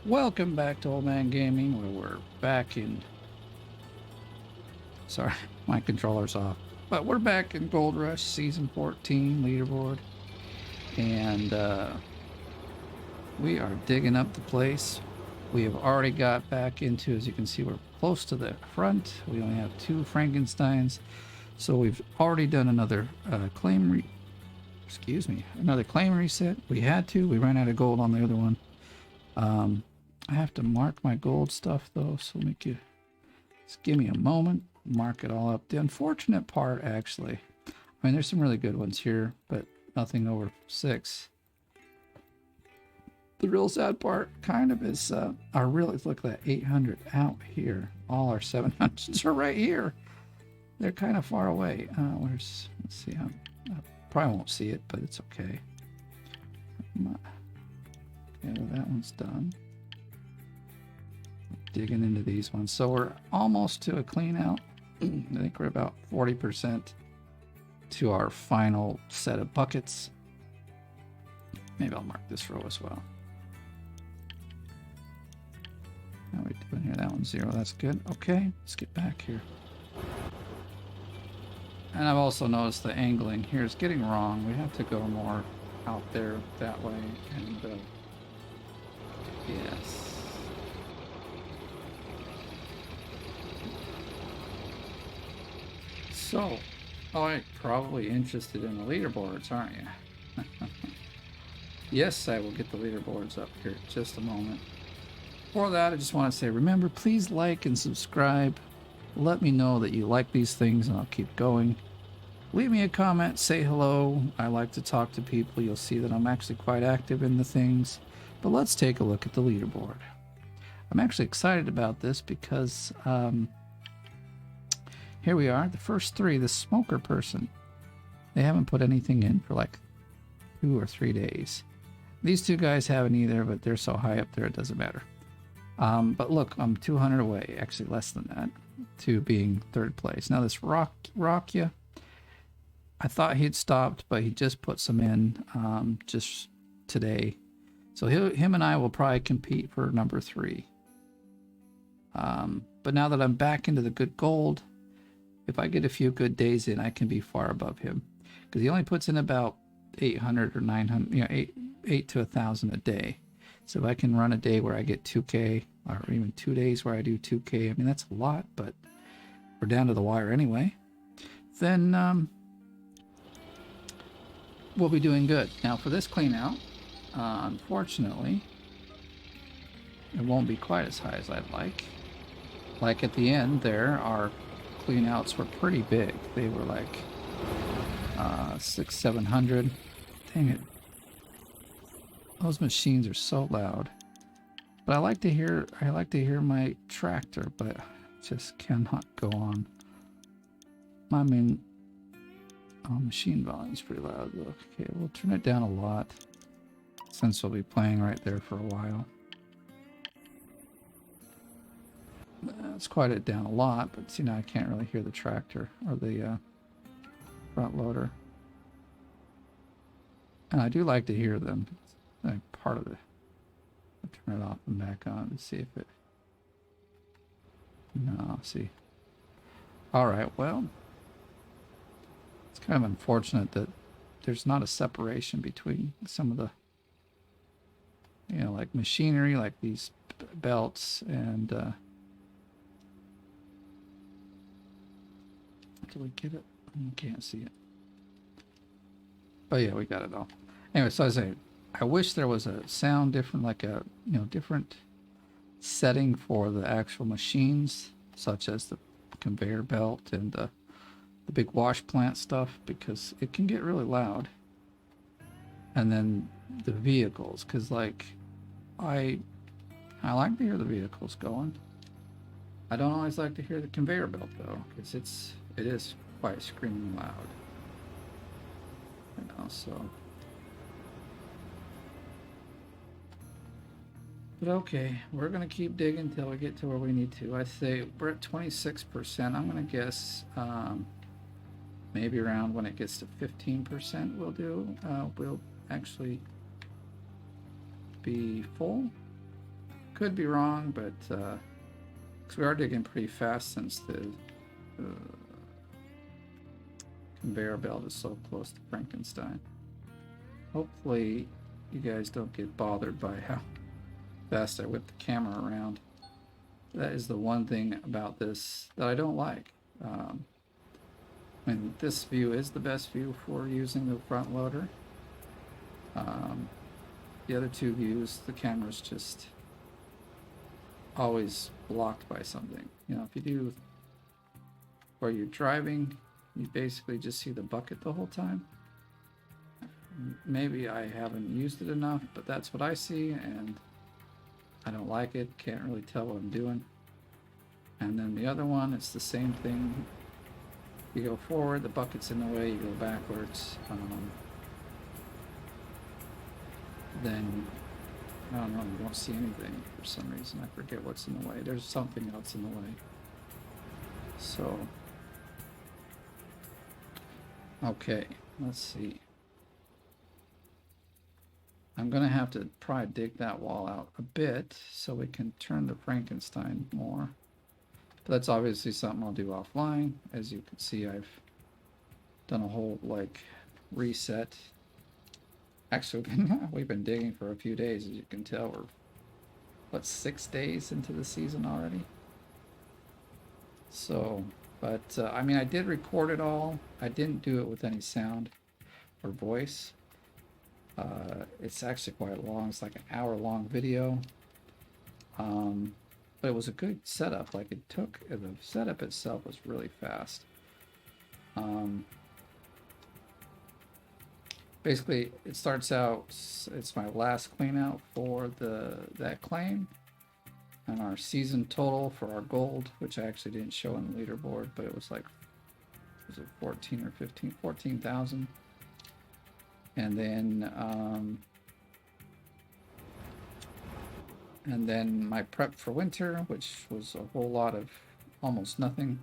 Welcome back to Oldman Gaming, where we're back in. Sorry, my controller's off. But we're back in Gold Rush Season 14 Leaderboard. And we are digging up the place. We have already got back into, as you can see, we're close to the front. We only have 2 Frankensteins. So we've already done another another claim reset. We had to. We ran out of gold on the other one. I have to mark my gold stuff though, so just give me a moment, mark it all up. The unfortunate part, actually, I mean, there's some really good ones here, but nothing over 6. The real sad part kind of is our really, look at that 800 out here. All our 700s are right here. They're kind of far away. Let's see, I probably won't see it, but it's okay. Okay, well, that one's done. Digging into these ones. So we're almost to a clean out. I think we're about 40% to our final set of buckets. Maybe I'll mark this row as well. How are we doing here? That one's 0. That's good. Okay, let's get back here. And I've also noticed the angling here is getting wrong. We have to go more out there that way. And yes. So, you're probably interested in the leaderboards, aren't you? Yes, I will get the leaderboards up here in just a moment. Before that, I just want to say, remember, please like and subscribe. Let me know that you like these things and I'll keep going. Leave me a comment, say hello. I like to talk to people. You'll see that I'm actually quite active in the things. But let's take a look at the leaderboard. I'm actually excited about this because here we are, the first 3, the smoker person. They haven't put anything in for like 2 or 3 days. These 2 guys haven't either, but they're so high up there it doesn't matter. But look, I'm 200 away, actually less than that, to being 3rd place. Now this Rockya, I thought he'd stopped, but he just put some in just today. So him and I will probably compete for number 3. But now that I'm back into the good gold, if I get a few good days in, I can be far above him, because he only puts in about 800 or 900, you know, 8 to 1,000 a day. So if I can run a day where I get 2K, or even 2 days where I do 2K, I mean, that's a lot, but we're down to the wire anyway, then we'll be doing good. Now for this clean out, unfortunately, it won't be quite as high as I'd like. Like at the end there, our clean outs were pretty big. They were like 600-700. Dang it, those machines are so loud. But I like to hear my tractor, but it just cannot go on. I mean, machine volume's pretty loud. Look, okay, we'll turn it down a lot since we'll be playing right there for a while. Let's quiet it down a lot, but see, now I can't really hear the tractor or the front loader. And I do like to hear them. It's like part of it. I'll turn it off and back on to see if it... No, see. Alright, well, it's kind of unfortunate that there's not a separation between some of the, you know, like machinery, like these belts, and did we get it? You can't see it. But yeah, we got it all. Anyway, so I was saying, I wish there was a sound different, like a, you know, different setting for the actual machines, such as the conveyor belt and the big wash plant stuff, because it can get really loud. And then the vehicles, because like I like to hear the vehicles going. I don't always like to hear the conveyor belt though, because it is quite screaming loud. You know, so. But okay, we're gonna keep digging until we get to where we need to. I say we're at 26%. I'm gonna guess maybe around when it gets to 15%, we'll actually be full. Could be wrong, but because we are digging pretty fast since the conveyor belt is so close to Frankenstein. Hopefully you guys don't get bothered by how fast I whip the camera around. That is the one thing about this that I don't like. And this view is the best view for using the front loader. The other two views, the camera's just always blocked by something. You know, if you do where you're driving, you basically just see the bucket the whole time. Maybe I haven't used it enough, but that's what I see, and I don't like it. Can't really tell what I'm doing. And then the other one, it's the same thing. You go forward, the bucket's in the way, you go backwards. Then, I don't know, you don't see anything for some reason. I forget what's in the way. There's something else in the way. So, okay, let's see. I'm gonna have to probably dig that wall out a bit so we can turn the Frankenstein more. But that's obviously something I'll do offline. As you can see, I've done a whole like reset. Actually, we've been digging for a few days. As you can tell, we're what, 6 days into the season already. So, but I mean, I did record it all. I didn't do it with any sound or voice. It's actually quite long. It's like an hour-long video. But it was a good setup. Like it took, the setup itself was really fast. Basically, it starts out, it's my last clean out for that claim. And our season total for our gold, which I actually didn't show on the leaderboard, but it was like, was it 14 or 15, 14,000. And then my prep for winter, which was a whole lot of almost nothing,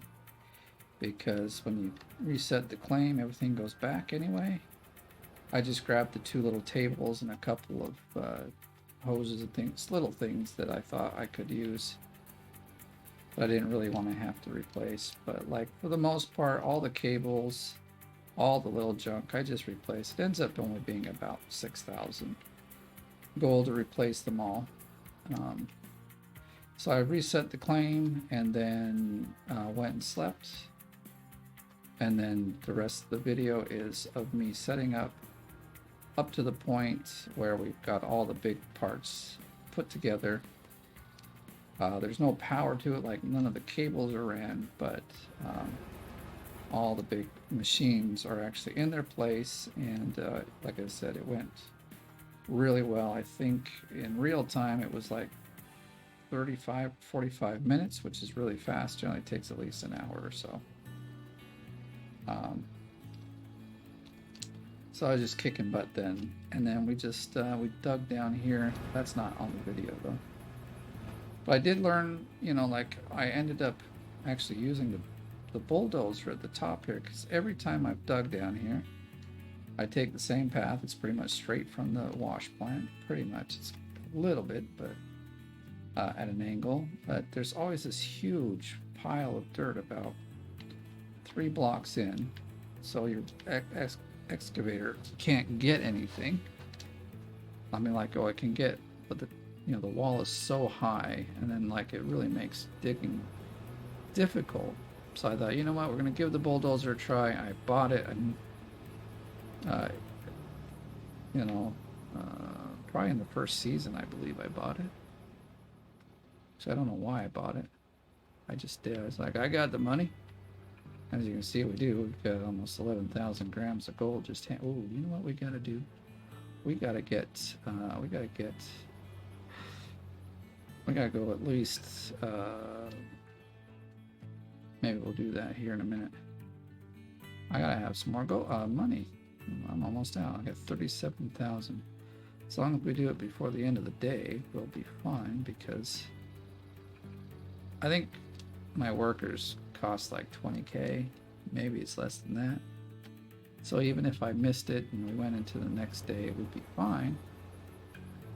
because when you reset the claim, everything goes back anyway. I just grabbed the 2 little tables and a couple of hoses and things, little things that I thought I could use, but I didn't really want to have to replace. But like for the most part, all the cables, all the little junk, I just replaced. It ends up only being about 6,000 gold to replace them all. So I reset the claim and then went and slept. And then the rest of the video is of me setting up to the point where we've got all the big parts put together. There's no power to it, like none of the cables are ran, but all the big machines are actually in their place. And like I said, it went really well. I think in real time it was like 45 minutes, which is really fast. Generally takes at least an hour or so. So I was just kicking butt then, and then we just we dug down here. That's not on the video though, but I did learn, you know, like I ended up actually using the bulldozer at the top here, because every time I've dug down here, I take the same path. It's pretty much straight from the wash plant, pretty much. It's a little bit, but at an angle. But there's always this huge pile of dirt about 3 blocks in, so your excavator can't get anything. I mean, like, oh, it can get, but the, you know, the wall is so high, and then like it really makes digging difficult. So I thought, you know what, we're gonna give the bulldozer a try. I bought it, and you know, probably in the first season, I believe I bought it. So I don't know why I bought it. I just did. I was like, I got the money. As you can see, we do. We've got almost 11,000 grams of gold. Just oh, you know what we gotta do? We gotta get. We gotta go at least. Maybe we'll do that here in a minute. I gotta have some more money. I'm almost out. I got 37,000. As long as we do it before the end of the day, we'll be fine, because I think my workers cost like 20k. Maybe it's less than that. So even if I missed it and we went into the next day, it would be fine.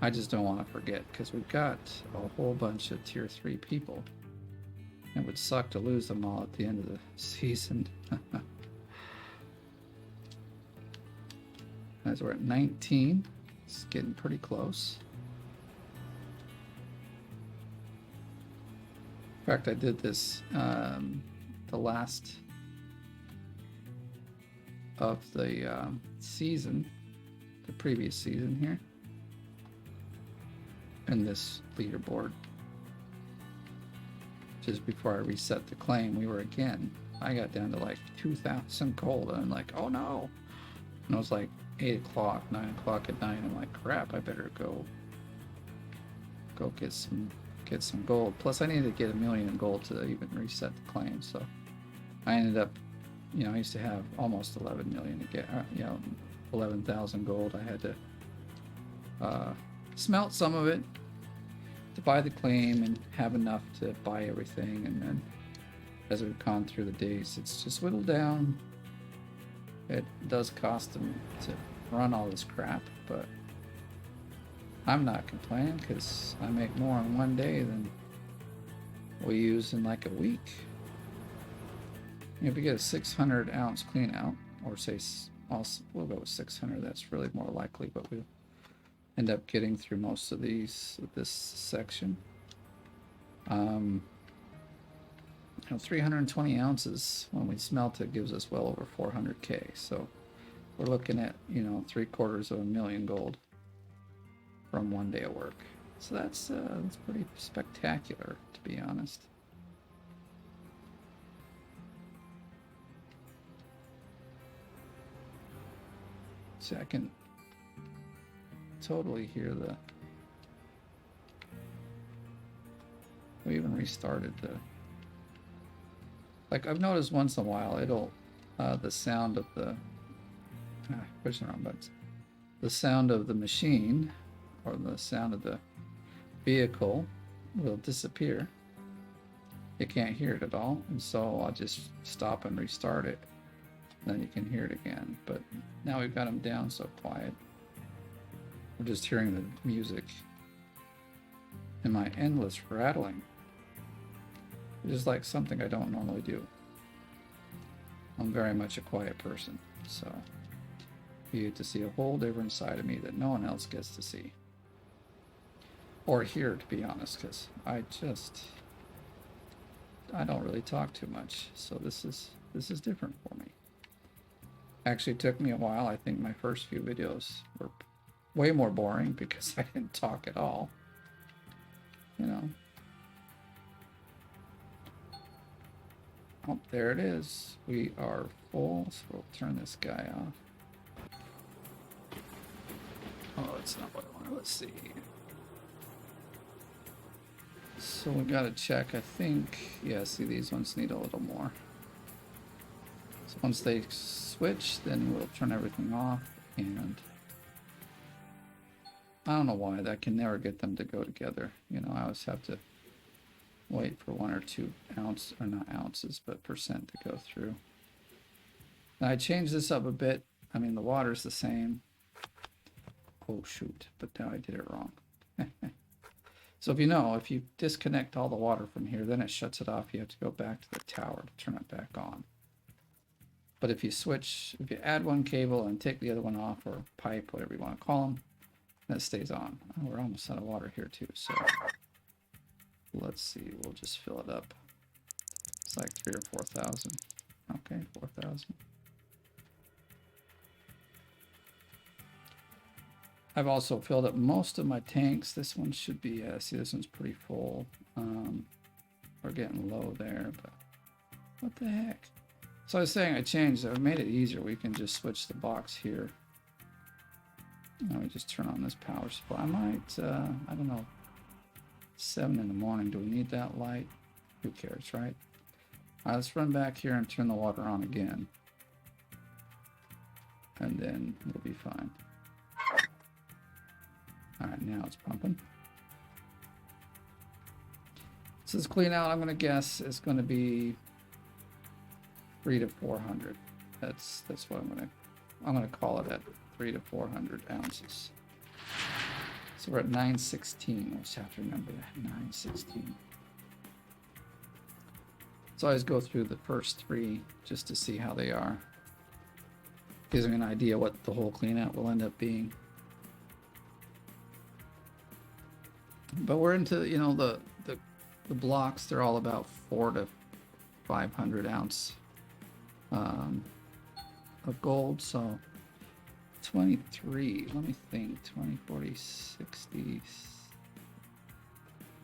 I just don't want to forget because we've got a whole bunch of tier 3 people. It would suck to lose them all at the end of the season. As we're at 19, it's getting pretty close. In fact, I did this the last of the season, the previous season here, in this leaderboard. Just before I reset the claim, I got down to like 2,000 gold, and I'm like, oh no. And it was like 8 o'clock, 9 o'clock at night. I'm like, crap, I better go get some gold. Plus I needed to get 1 million in gold to even reset the claim. So I ended up, I used to have almost 11 million to get, 11,000 gold. I had to smelt some of it to buy the claim and have enough to buy everything. And then as we've gone through the days, it's just whittled down. It does cost them to run all this crap, but I'm not complaining because I make more in one day than we use in like a week. If you get a 600 ounce clean out, or say we'll go with 600, that's really more likely, but we'll end up getting through most of this section. 320 ounces when we smelt it gives us well over 400k. So we're looking at 750,000 gold from one day of work. So that's pretty spectacular, to be honest. See, I can totally hear we even restarted like I've noticed once in a while it'll the sound of the pushing the wrong buttons. The sound of the machine or the sound of the vehicle will disappear. You can't hear it at all, and so I'll just stop and restart it. Then you can hear it again. But now we've got them down so quiet. We're just hearing the music and my endless rattling. Which is like something I don't normally do. I'm very much a quiet person, so you get to see a whole different side of me that no one else gets to see. Or hear, to be honest, because I don't really talk too much, so this is different for me. Actually, it took me a while. I think my first few videos were way more boring because I didn't talk at all. Oh, there it is. We are full, so we'll turn this guy off. Oh, it's not what I want. Let's see. So we gotta check, I think. Yeah, see, these ones need a little more. So once they switch, then we'll turn everything off. And I don't know why I can never get them to go together. I always have to wait for 1 or 2 ounces, or not ounces, but percent to go through. Now I changed this up a bit. I mean, the water's the same. Oh shoot, but now I did it wrong. So if you disconnect all the water from here, then it shuts it off. You have to go back to the tower to turn it back on. But if you add one cable and take the other one off, or pipe, whatever you want to call them, that stays on. Oh, we're almost out of water here too, so let's see, we'll just fill it up. It's like 3,000 or 4,000. Okay, 4,000. I've also filled up most of my tanks. This one should be, see, this one's pretty full. We're getting low there, but what the heck? So I was saying I made it easier. We can just switch the box here. Now we just turn on this power supply. I might, I don't know, 7 in the morning. Do we need that light? Who cares, right? All right, let's run back here and turn the water on again. And then we'll be fine. All right, now it's pumping. So this clean out, I'm going to guess, is going to be 300 to 400. That's what I'm going to call it at, 300 to 400 ounces. So we're at 916. I just have to remember that. 916. So I always go through the first 3 just to see how they are. Gives me an idea what the whole clean out will end up being. But we're into, you know, the blocks. They're all about 400 to 500 ounce of gold. So 23. Let me think. 20, 40, 60.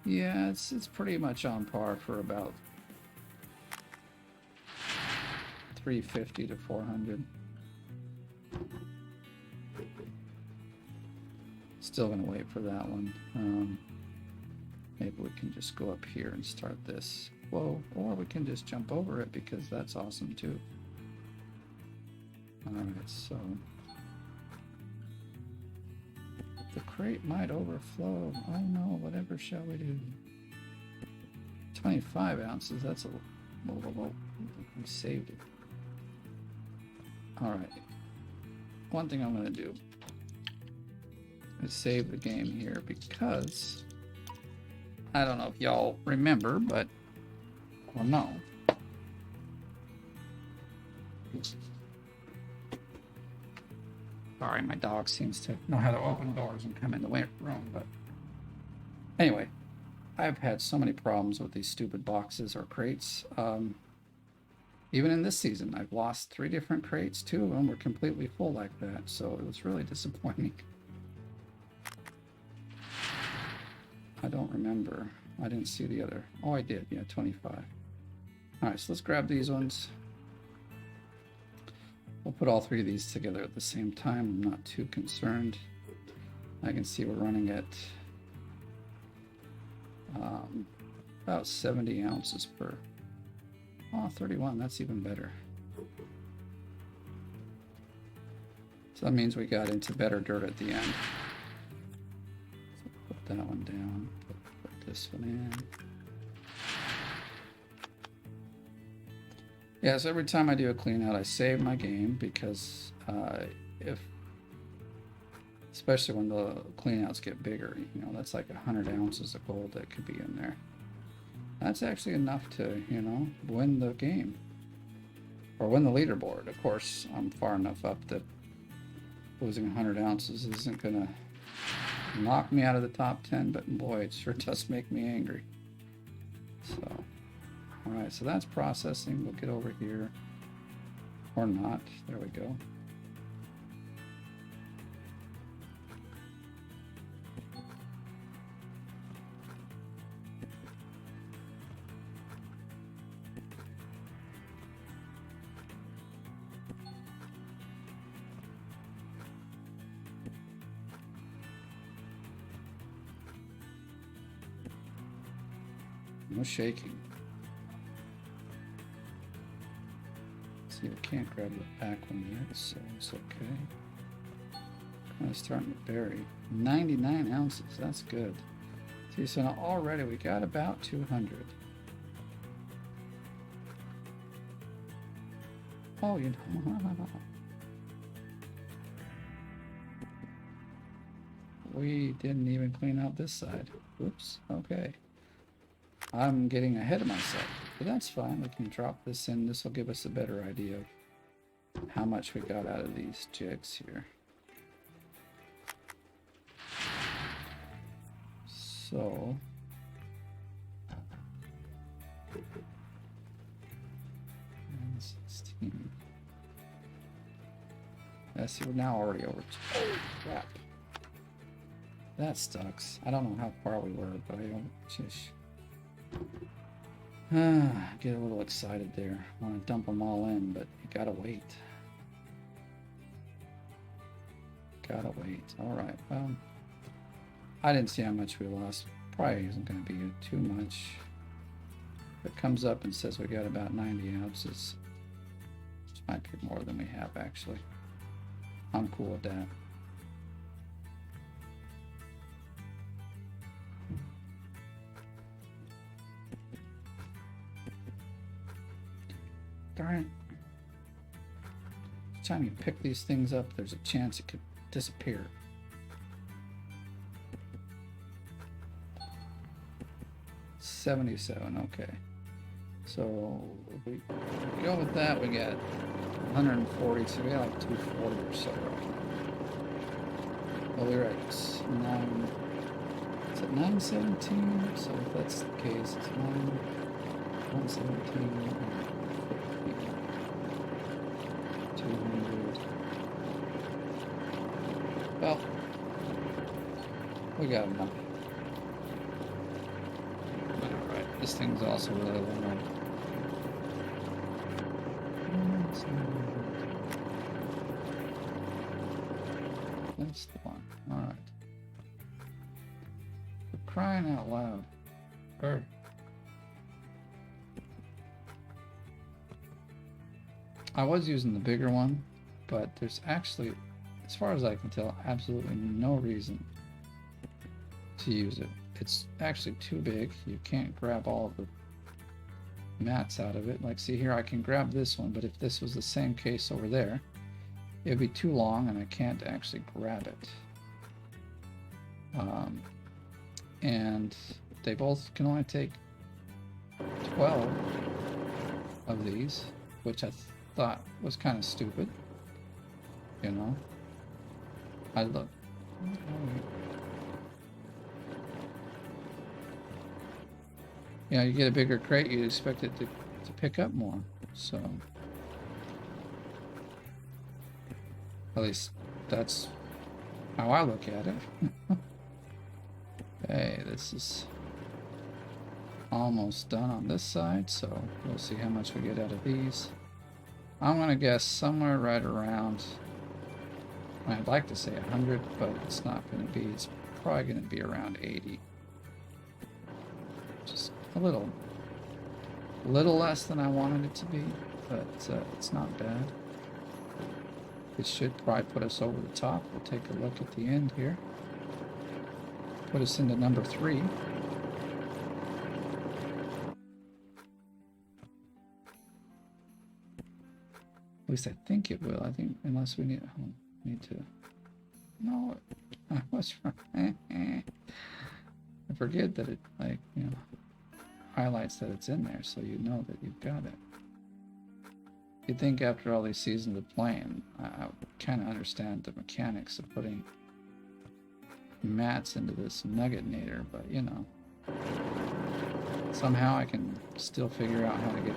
Yeah, it's pretty much on par for about 350 to 400. Still gonna wait for that one. Maybe we can just go up here and start this. Whoa, or we can just jump over it because that's awesome too. Alright, so the crate might overflow. Oh no, whatever shall we do? 25 ounces, that's a whoa. We saved it. Alright. One thing I'm gonna do is save the game here because I don't know if y'all remember, but or no. Sorry, my dog seems to know how to open doors and come in the room, but anyway, I've had so many problems with these stupid boxes or crates. Even in this season, I've lost 3 different crates. 2 of them were completely full like that, so it was really disappointing. I don't remember. I didn't see the other. Oh, I did. Yeah, 25. All right, so let's grab these ones. We'll put all 3 of these together at the same time. I'm not too concerned. I can see we're running at about 70 ounces per. Oh, 31. That's even better. So that means we got into better dirt at the end. Put that one down, put this one in. Yeah, so every time I do a clean out, I save my game because especially when the clean outs get bigger, you know, that's like 100 ounces of gold that could be in there. That's actually enough to, you know, win the game or win the leaderboard. Of course, I'm far enough up that losing 100 ounces isn't gonna knock me out of the top 10, but boy, it sure does make me angry. So, all right, so that's processing. We'll get over here, or not. There we go. No shaking. See, I can't grab the back one yet, so it's okay. Kind of starting to bury. 99 ounces, that's good. See, so now already we got about 200. Oh, you know. We didn't even clean out this side. Oops, okay. I'm getting ahead of myself, but that's fine. We can drop this in. This will give us a better idea of how much we got out of these jigs here. So, and 16. Yeah, see, we're now already over. Oh, crap. That sucks. I don't know how far we were, but I don't just. Get a little excited there. Want to dump them all in, but you gotta wait. Gotta wait. All right. Well, I didn't see how much we lost. Probably isn't going to be too much. It comes up and says we got about 90 ounces. This might be more than we have, actually. I'm cool with that. Darn it. Each time you pick these things up, there's a chance it could disappear. 77, okay. So if we go with that, we got 140, so we got like 240 or so right now. Well, we're at 9, it's at 917, so if that's the case, it's 117, 200. Well, we got enough. Alright, this thing's also really low. That's the one. Alright. For crying out loud. I was using the bigger one, but there's actually, as far as I can tell, absolutely no reason to use it. It's actually too big. You can't grab all of the mats out of it. Like, see here, I can grab this one, but if this was the same case over there, it'd be too long and I can't actually grab it. And they both can only take 12 of these, which I thought was kind of stupid. You know, I look. You know, you get a bigger crate, you'd expect it to pick up more. So, at least that's how I look at it. Okay, this is almost done on this side, so we'll see how much we get out of these. I'm gonna guess somewhere right around, I'd like to say 100, but it's not gonna be. It's probably gonna be around 80. Just a little less than I wanted it to be, but it's not bad. It should probably put us over the top. We'll take a look at the end here. Put us into number 3. At least I think it will. I think, unless we need to. No, I was wrong. I forget that it, like, you know, highlights that it's in there, so you know that you've got it. You'd think after all these seasons of playing, I kind of understand the mechanics of putting mats into this Nuggetinator, but you know, somehow I can still figure out how to get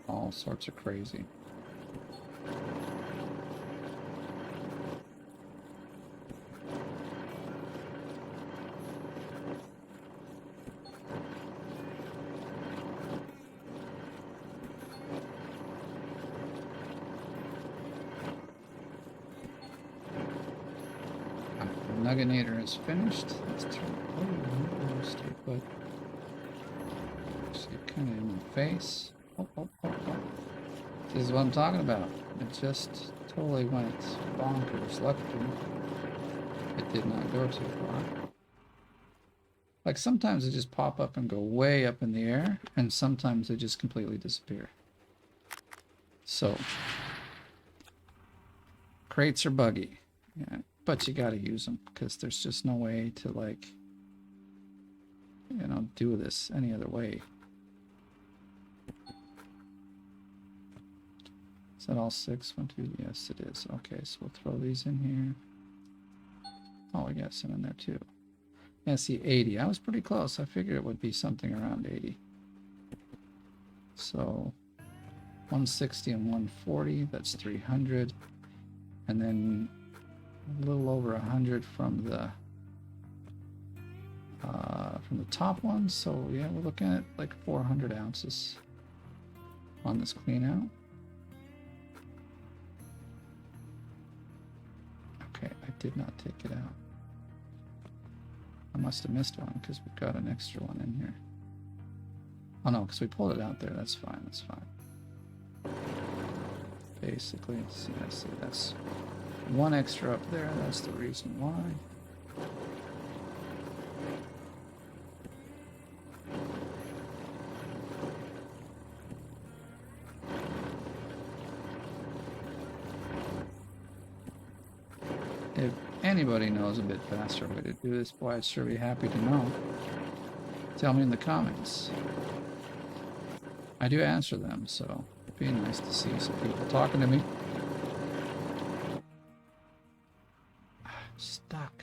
all sorts of crazy. Nuggetinator is finished. Let's turn. Oh, stay put. Actually, kind of in the face. Oh. This is what I'm talking about. It just totally went bonkers. Luckily, it did not go too far. Like, sometimes they just pop up and go way up in the air, and sometimes they just completely disappear. So, crates are buggy. Yeah. But you gotta use them, because there's just no way to, like, you know, do this any other way. Is that all 6? 1, 2, yes it is. Okay, so we'll throw these in here. Oh, we got some in there too. Yeah, see, 80. I was pretty close. I figured it would be something around 80. So 160 and 140, that's 300. And then a little over 100 from the top one. So yeah, we're looking at like 400 ounces on this clean out. Okay, I did not take it out. I must have missed one because we've got an extra one in here. Oh no, because we pulled it out there. That's fine. That's fine. Basically, see, I see that's one extra up there. That's the reason why. If anybody knows a bit faster way to do this, boy, I'd sure be happy to know. Tell me in the comments. I do answer them, so it'd be nice to see some people talking to me. Stuck.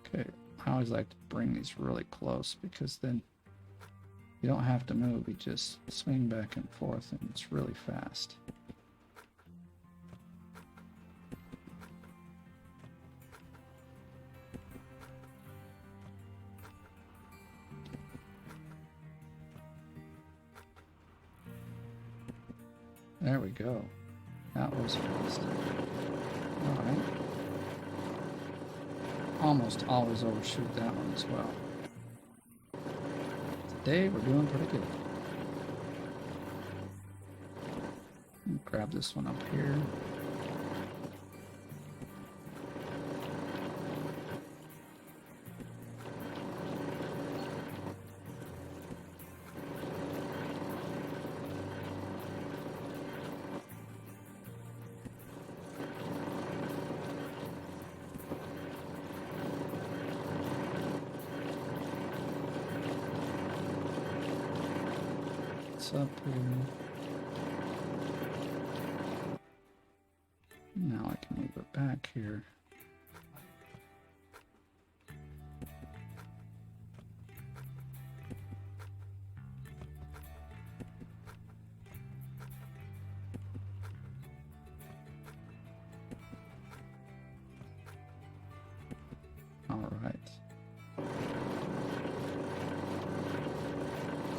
Okay, I always like to bring these really close because then you don't have to move. You just swing back and forth and it's really fast. There we go. That was fast. Alright. Almost always overshoot that one as well. Today we're doing pretty good. Grab this one up here. Up here. Now I can move it back here. All right.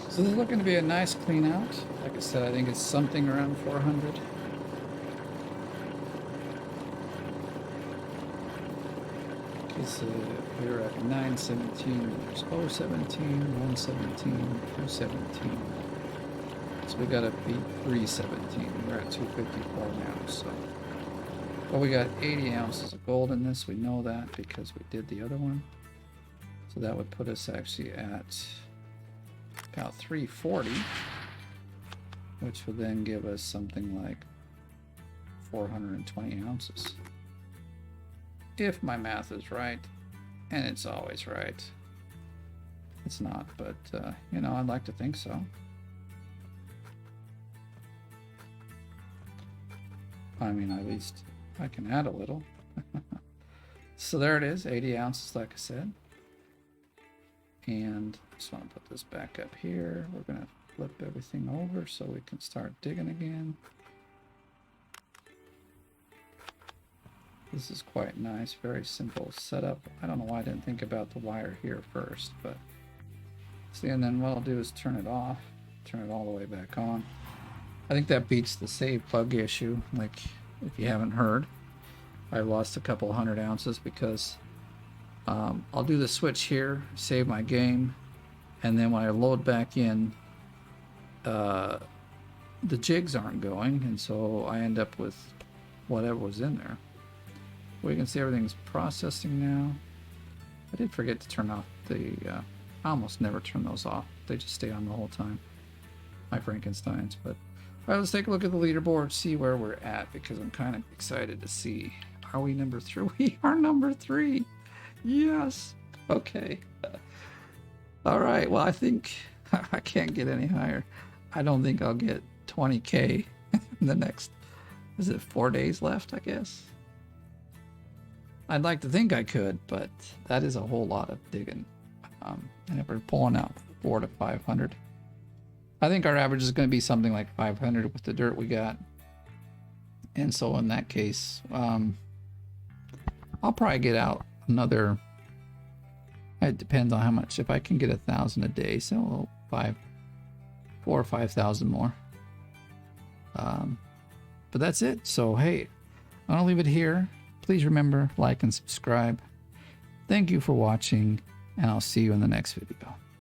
So this is looking to be a nice clean out. Like I said, I think it's something around 400. Okay, so we're at 917. There's 017, 117, 217. So we gotta beat 317. We're at 254 now. So, well, we got 80 ounces of gold in this. We know that because we did the other one. So that would put us actually at about 340, which would then give us something like 420 ounces. If my math is right, and it's always right. It's not, but you know, I'd like to think so. I mean, at least I can add a little. So there it is, 80 ounces, like I said. And I just want to put this back up here. We're going to flip everything over so we can start digging again. This is quite nice, very simple setup. I don't know why I didn't think about the wire here first, but see, and then what I'll do is turn it off, turn it all the way back on. I think that beats the save plug issue. Like, if you haven't heard, I lost a couple 100 ounces because I'll do the switch here, save my game, and then when I load back in, the jigs aren't going, and so I end up with whatever was in there. We can see everything's processing now. I did forget to turn off the, I almost never turn those off. They just stay on the whole time. My Frankensteins, but all right, let's take a look at the leaderboard, see where we're at, because I'm kind of excited to see. Are we number 3? We are number 3. Yes. Okay. All right. Well, I think I can't get any higher. I don't think I'll get 20K in the next, is it 4 days left, I guess? I'd like to think I could, but that is a whole lot of digging. And if we're pulling out 400 to 500, I think our average is going to be something like 500 with the dirt we got. And so in that case, I'll probably get out another, it depends on how much. If I can get 1,000 a day, so 4 or 5,000 more. But that's it. So hey, I'll leave it here. Please remember, like and subscribe. Thank you for watching, and I'll see you in the next video.